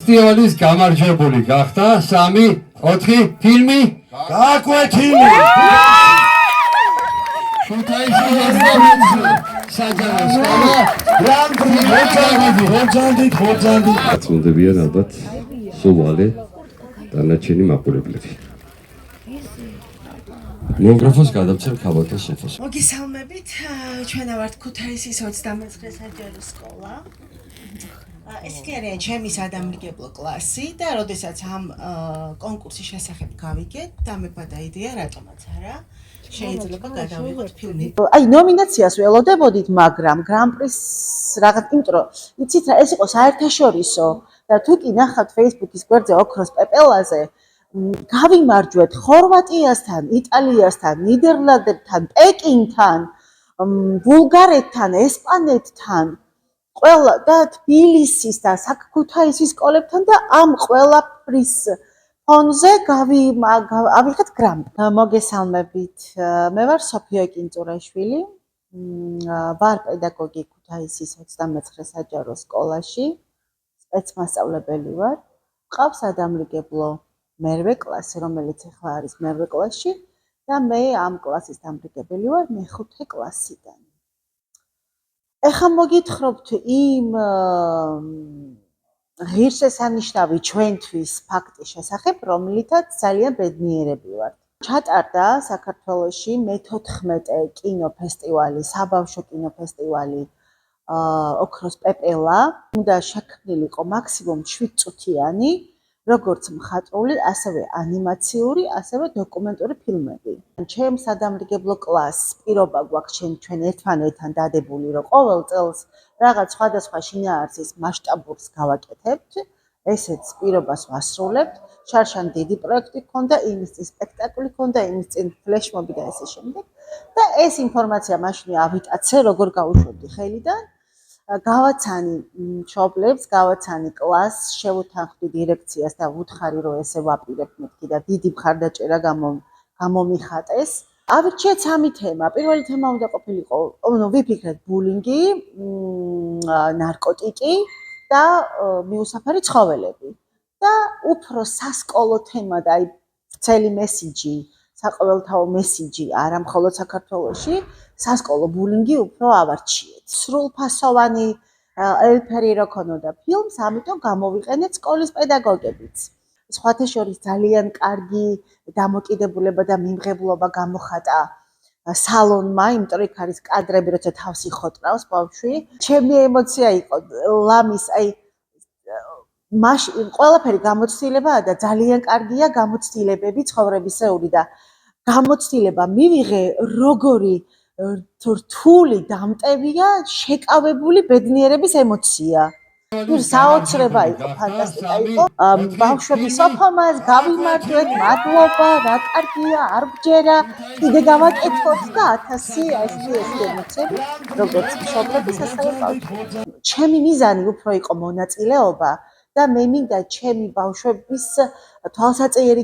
ფესტივალის გამარჯვებული გახდა 3-4 ფილმი გააკვეთილი. საჯარო სკოლა მოძანდით უნდებიან ალბათ სულვალე დანარჩენი მაყურებლები. მიკროფონს გადავცემ ქაბატონ სოფოს. მოგესალმებით, ჩვენ ვართ ქუთაისის 29 საჯარო სკოლა. ესეთი არიან ჩემი სადამრიგებლო კლასი და როდესაც ამ კონკურსის შესახებ გავიგეთ, დამებადა იდეა რატომაც არა. შეიძლება გადავიღოთ ფილმი. აი ნომინაციას ველოდებოდით, მაგრამ გრან-პრის რაღაც, იმიტომ რომ იცით რა, ეს იყო საერთაშორისო და თუ კი ნახავთ Facebook-ის გვერდზე ოქროს პეპელაზე, გავიმარჯვეთ ხორვატიასთან, იტალიასთან, ნიდერლანდებთან, პეკინთან, ბულგარეთთან, ესპანეთთან, ყველა და თბილისის და ქუთაისის სკოლებთან და ამ ყველაფრის ფონზე ავიღეთ გრანტი. მოგესალმებით. მე ვარ სოფიო კინწურაშვილი. ვარ პედაგოგი ქუთაისის 29 საჯარო სკოლაში. სპეცმასწავლებელი ვარ. მყავს სადამრიგებლო მერვე კლასი, რომელიც ახლა არის მერვე კლასში და მე ამ კლასის დამრიგებელი ვარ მეხუთე კლასიდან. ეხლა მოგითხრობთ იმ ღირსშესანიშნავი ჩვენთვის ფაქტის შესახებ, რომლითაც ძალიან ბედნიერები ვართ. ჩატარდა საქართველოში მე-14 კინოფესტივალი, საბავშვო კინოფესტივალი ოქროს პეპელა. უნდა შექმნილიყო მაქსიმუმ 7 წუთიანი, როგორც მხატვრული, ასევე ანიმაციური, ასევე დოკუმენტური ფილმები. ჩემ სადამრიგებლო კლასს პირობა გვაქვს ჩვენ ერთმანეთთან დადებული, რომ ყოველ წელს რაღაც სხვადასხვა შინაარსის მასშტაბურს გავაკეთებთ. ესეც პირობას ვასრულებთ. შარშან დიდი პროექტი გქონდა, იმის წინ სპექტაკლი გქონდა, იმის წინ ფლეშმობი და ესე შემდეგ. და ეს ინფორმაცია მაშინ ავიტაცე, როგორ გავუშვებდი ხელიდან. გავაცანი მშობლებს, გავაცანი კლასს, შევუთანხმდი დირექციას და ვუთხარი, რომ ესე ვაპირებ მეთქი და დიდი მხარდაჭერა გამომიხატეს. ავირჩიეთ 3 თემა. პირველი თემა უნდა ყოფილიყო, ვიფიქრეთ ბულინგი, ნარკოტიკი და მიუსაფარი ცხოველები. და უფრო სასკოლო თემა და აი ვრცელი მესიჯი, საყოველთაო მესიჯი არა მხოლოდ საქართველოში, სასკოლო ბულინგი უფრო ავარჩიეთ. სრულფასოვანი ელფერი რო ქონოდა ფილმს, ამიტომ გამოვიყენეთ სკოლის პედაგოგებიც. სხვათა შორის ძალიან კარგი დამოკიდებულება და მიმღებლობა გამოხატა სალონმა, იმიტომ რომ იქ არის კადრები, როცა თავს იხოტრავს ბავშვი. ჩემი ემოცია იყო ლამის, აი ყველაფერი გამოცდილებაა და ძალიან კარგია გამოცდილებები ცხოვრებისეული და გამოცდილება მივიღე, როგორი რთული დამტევია შეკავებული ბედნიერების ემოცია. საოცრება იყო, ფანტასტიკა იყო. ბავშვები სოფომას გავიმარჯვეთ, მადლობა, რა კარგია, არ გჯერა, კიდე გავაკეთოთ და 1000 ეს ემოციები, როგორც მშობლების, ასევე ბავშვების. ჩემი მიზანი უფრო იყო მონაწილეობა და მე მინდა ჩემი ბავშვების თვალსაჩინო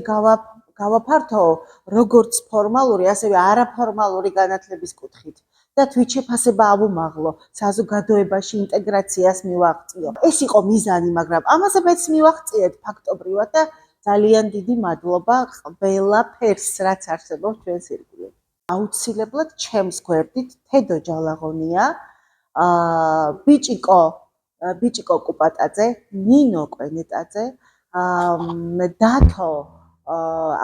გავაფართო როგორც ფორმალური, ასევე არაფორმალური განათლების კუთხით და თვით შეფასება ავუმაღლო, საზოგადოებაში ინტეგრაციას მივაღწიო. ეს იყო მიზანი, მაგრამ ამაზე მეც მივაღწიეთ ფაქტობრივად და ძალიან დიდი მადლობა ყველაფერს, რაც არსებობს ჩვენს ირგვლივ. აუცილებლად ჩემს გვერდით თედო ჯალაღონია, ბიჭიკო კუპატაძე, ნინო კვენეტაძე, დათო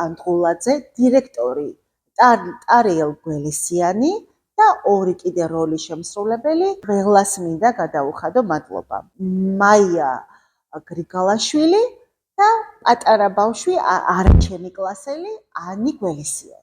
ანდღულაძე, დირექტორი ტარიელ გველისიანი და ორი კიდე როლის შემსრულებელი, ყველას მინდა გადაუხადო მადლობა. მაია გრიგალაშვილი და პატარა ბავშვი, არა ჩემი კლასელი, ანი გველისიანი.